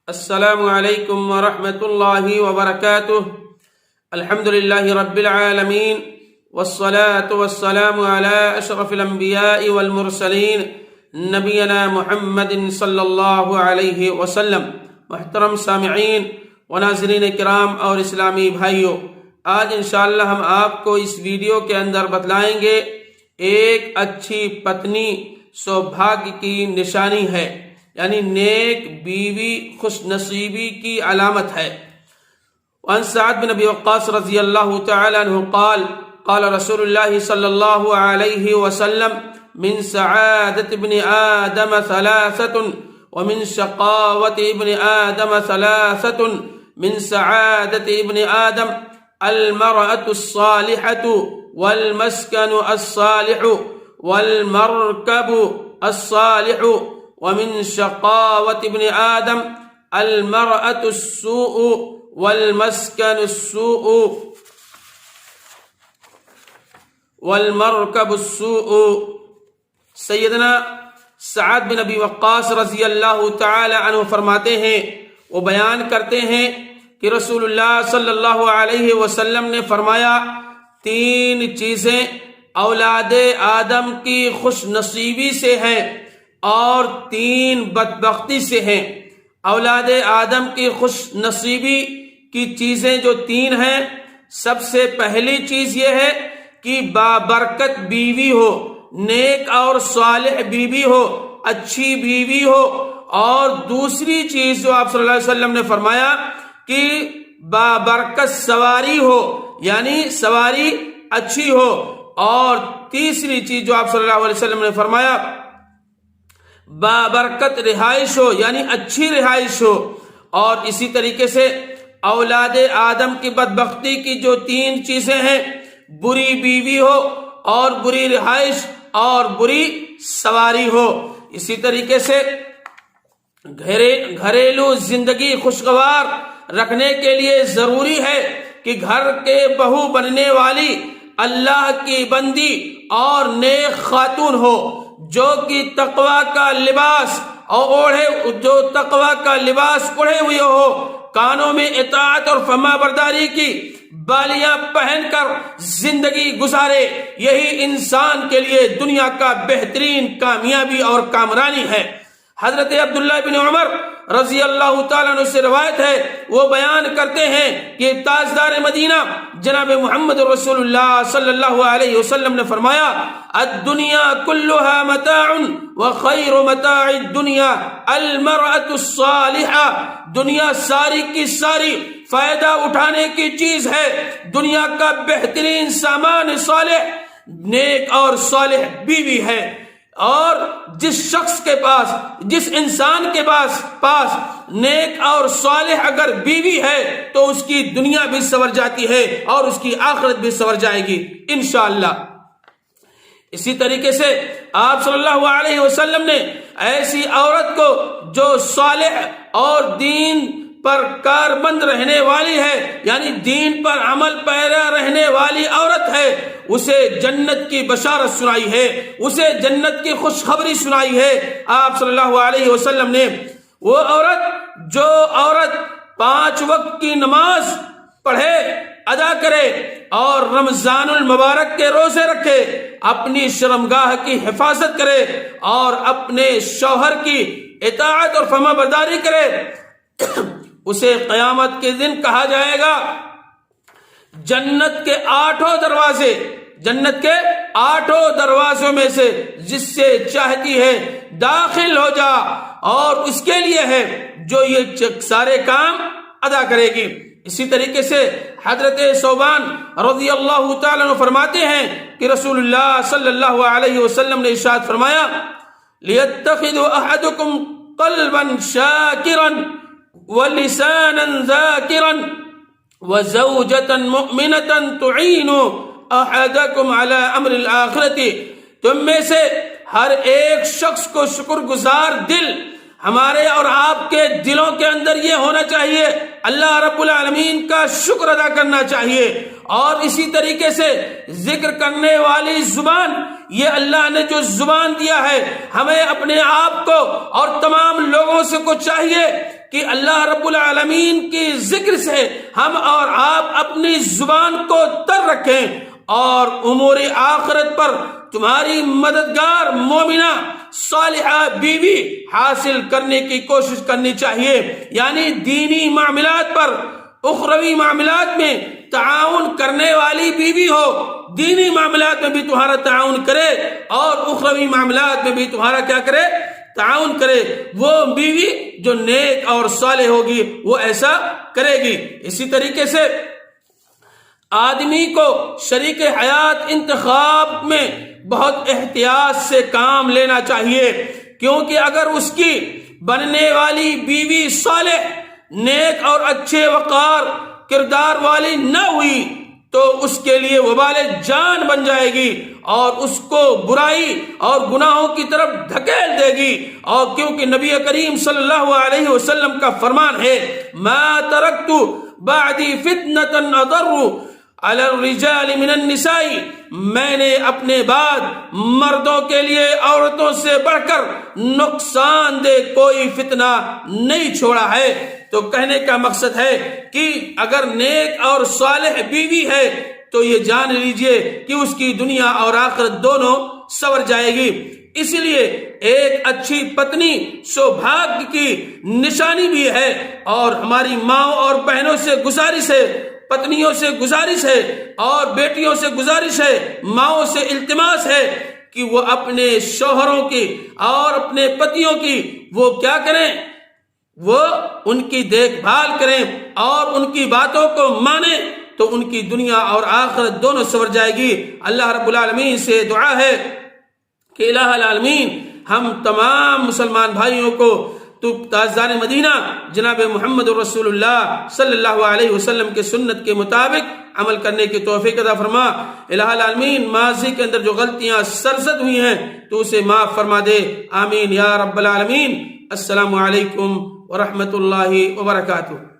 السلام علیکم ورحمۃ اللہ وبرکاتہ۔ الحمد للہ رب العالمین والصلاة والسلام علی اشرف الانبیاء والمرسلین نبینا محمد صلی اللہ علیہ وسلم۔ محترم سامعین و ناظرین کرام اور اسلامی بھائیوں، آج انشاءاللہ ہم آپ کو اس ویڈیو کے اندر بتلائیں گے ایک اچھی پتنی سوبھاگیہ کی نشانی ہے، یعنی نیک بیوی خوش نصیبی کی علامت ہے۔ وعن سعد بن ابی وقاص رضی اللہ تعالی عنہ قال قال رسول اللہ صلی اللہ علیہ وسلم من سعادت ابن آدم ثلاثة ومن شقاوت ابن آدم ثلاثة من سعادت ابن آدم المرأة الصالحة والمسكن الصالح والمركب الصالح ومن شقاوة ابن آدم المرأة السوء والمسكن السوء والمركب السوء۔ سیدنا سعد بن ابی وقاص رضی اللہ تعالی عنہ فرماتے ہیں، وہ بیان کرتے ہیں کہ رسول اللہ صلی اللہ علیہ وسلم نے فرمایا، تین چیزیں اولاد آدم کی خوش نصیبی سے ہیں اور تین بدبختی سے ہیں۔ اولاد آدم کی خوش نصیبی کی چیزیں جو تین ہیں، سب سے پہلی چیز یہ ہے کہ بابرکت بیوی ہو، نیک اور صالح بیوی ہو، اچھی بیوی ہو، اور دوسری چیز جو آپ صلی اللہ علیہ وسلم نے فرمایا کہ بابرکت سواری ہو، یعنی سواری اچھی ہو، اور تیسری چیز جو آپ صلی اللہ علیہ وسلم نے فرمایا بابرکت رہائش ہو، یعنی اچھی رہائش ہو۔ اور اسی طریقے سے اولاد آدم کی بدبختی کی جو تین چیزیں ہیں، بری بیوی ہو اور بری رہائش اور بری سواری ہو۔ اسی طریقے سے گھریلو زندگی خوشگوار رکھنے کے لیے ضروری ہے کہ گھر کے بہو بننے والی اللہ کی بندی اور نیک خاتون ہو، جو کہ تقوی کا لباس اوڑھے ہوئے ہو، کانوں میں اطاعت اور فرما برداری کی بالیاں پہن کر زندگی گزارے۔ یہی انسان کے لیے دنیا کا بہترین کامیابی اور کامرانی ہے۔ حضرت عبداللہ بن عمر رضی اللہ تعالیٰ عنہ سے روایت ہے، وہ بیان کرتے ہیں کہ تاجدار مدینہ جناب محمد رسول اللہ صلی اللہ علیہ وسلم نے فرمایا، الدنیا کلها متاع وخیر متاع الدنیا المرأة الصالحہ۔ دنیا ساری کی ساری فائدہ اٹھانے کی چیز ہے، دنیا کا بہترین سامان صالح، نیک اور صالح بیوی ہے۔ اور جس شخص کے پاس، جس انسان کے پاس نیک اور صالح اگر بیوی ہے تو اس کی دنیا بھی سنور جاتی ہے اور اس کی آخرت بھی سنور جائے گی انشاءاللہ۔ اسی طریقے سے آپ صلی اللہ علیہ وسلم نے ایسی عورت کو جو صالح اور دین پر کاربند رہنے والی ہے، یعنی دین پر عمل پیرا رہنے والی عورت ہے، اسے جنت کی بشارت سنائی ہے، اسے جنت کی خوشخبری سنائی ہے۔ آپ صلی اللہ علیہ وسلم نے وہ جو عورت 5 وقت کی نماز پڑھے، ادا کرے اور رمضان المبارک کے روزے رکھے، اپنی شرمگاہ کی حفاظت کرے اور اپنے شوہر کی اطاعت اور فرما برداری کرے، اسے قیامت کے دن کہا جائے گا جنت کے 8 دروازوں میں سے جس سے چاہتی ہے داخل ہو جا، اور اس کے لیے ہے جو یہ سارے کام ادا کرے گی۔ اسی طریقے سے حضرت ثوبان رضی اللہ تعالیٰ عنہ فرماتے ہیں کہ رسول اللہ صلی اللہ علیہ وسلم نے ارشاد فرمایا، لِيَتَّخِذُ أَحَدُكُمْ قَلْبًا شَاكِرًا وَلِسَانًا ذَاكِرًا وَزَوْجَةً مُؤْمِنَةً تُعِينُ أَحَدَكُمْ عَلَى أَمْرِ الْآخِرَةِ۔ تم میں سے ہر ایک شخص کو شکر گزار دل، ہمارے اور آپ کے دلوں کے اندر یہ ہونا چاہیے، اللہ رب العالمین کا شکر ادا کرنا چاہیے، اور اسی طریقے سے ذکر کرنے والی زبان، یہ اللہ نے جو زبان دیا ہے، ہمیں اپنے آپ کو اور تمام لوگوں سے کو چاہیے کہ اللہ رب العالمین کی ذکر سے ہم اور آپ اپنی زبان کو تر رکھیں اور امور آخرت پر تمہاری مددگار مومنہ صالحہ بیوی حاصل کرنے کی کوشش کرنی چاہیے، یعنی دینی معاملات پر اخروی معاملات میں تعاون کرنے والی بیوی ہو، دینی معاملات میں بھی تمہارا تعاون کرے اور اخروی معاملات میں بھی تمہارا کیا کرے، تعاون کرے۔ وہ بیوی جو نیک اور صالح ہوگی وہ ایسا کرے گی۔ اسی طریقے سے آدمی کو شریک حیات انتخاب میں بہت احتیاط سے کام لینا چاہیے، کیونکہ اگر اس کی بننے والی بیوی صالح، نیک اور اچھے وقار کردار والی نہ ہوئی تو اس کے لیے وبال جان بن جائے گی اور اس کو برائی اور گناہوں کی طرف دھکیل دے گی۔ اور کیونکہ نبی کریم صلی اللہ علیہ وسلم کا فرمان ہے، ما ترکت بعدی فتنة اضر علی الرجال من النساء، میں نے اپنے بعد مردوں کے لیے عورتوں سے بڑھ کر نقصان دہ کوئی فتنہ نہیں چھوڑا ہے۔ تو کہنے کا مقصد ہے کہ اگر نیک اور صالح بیوی ہے تو یہ جان لیجئے کہ اس کی دنیا اور آخرت دونوں سنور جائے گی۔ اسی لیے ایک اچھی پتنی سوبھاگیہ کی نشانی بھی ہے، اور ہماری ماؤں اور بہنوں سے گزارش ہے، پتنیوں سے گزارش ہے اور بیٹیوں سے گزارش ہے، ماؤں سے التماس ہے کہ وہ اپنے شوہروں کی اور اپنے پتیوں کی وہ کیا کریں، وہ ان کی دیکھ بھال کریں اور ان کی باتوں کو مانیں، تو ان کی دنیا اور آخرت دونوں سنور جائے گی۔ اللہ رب العالمین سے دعا ہے کہ الہ العالمین ہم تمام مسلمان بھائیوں کو تو تاجدار مدینہ جناب محمد رسول اللہ صلی اللہ علیہ وسلم کے سنت کے مطابق عمل کرنے کی توفیق عطا فرما۔ الہ العالمین ماضی کے اندر جو غلطیاں سرزد ہوئی ہیں تو اسے معاف فرما دے، آمین یا رب العالمین۔ السلام علیکم ورحمۃ اللہ وبرکاتہ۔